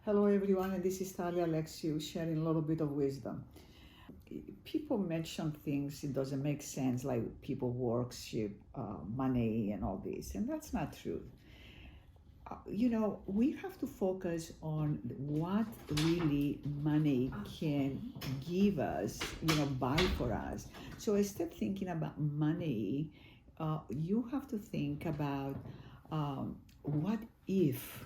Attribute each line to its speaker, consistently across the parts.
Speaker 1: Hello everyone, and this is Thalia Alexiou sharing a little bit of wisdom. People mention things, it doesn't make sense, like people worship money and all this, and that's not true. We have to focus on what really money can give us, buy for us. So instead of thinking about money, you have to think about what if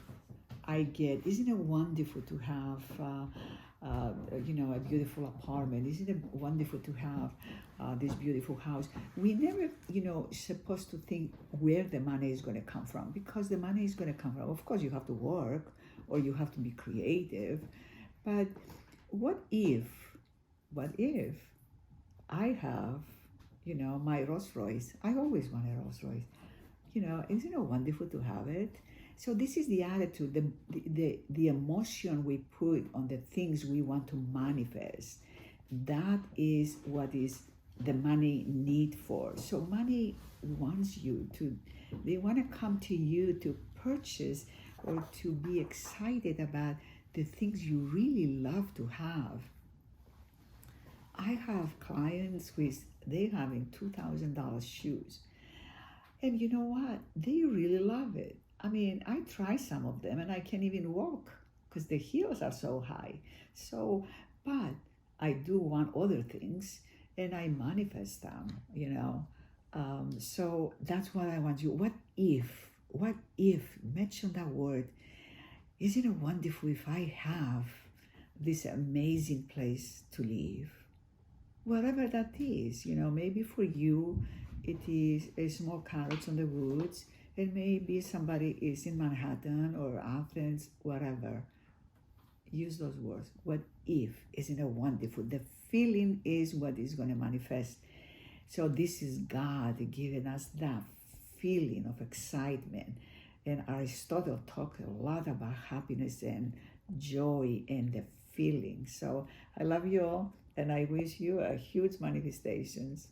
Speaker 1: I get, isn't it wonderful to have, a beautiful apartment? Isn't it wonderful to have this beautiful house? We never, supposed to think where the money is going to come from, because the money is going to come from, of course, you have to work or you have to be creative. But what if I have, my Rolls Royce? I always wanted a Rolls Royce. Isn't it wonderful to have it? So this is the attitude, the emotion we put on the things we want to manifest. That is what is the money need for. So money wants they want to come to you to purchase or to be excited about the things you really love to have. I have clients they having $2,000 shoes. And you know what? They really love it. I mean, I try some of them and I can't even walk because the heels are so high. But I do want other things and I manifest them, So that's what I want you. What if, mention that word. Isn't it wonderful if I have this amazing place to live? Whatever that is, maybe for you, it is a small cottage on the woods, and maybe somebody is in Manhattan or Athens, whatever. Use those words. What if? Isn't it wonderful? The feeling is what is going to manifest. So this is God giving us that feeling of excitement. And Aristotle talked a lot about happiness and joy and the feeling. So I love you all, and I wish you a huge manifestations.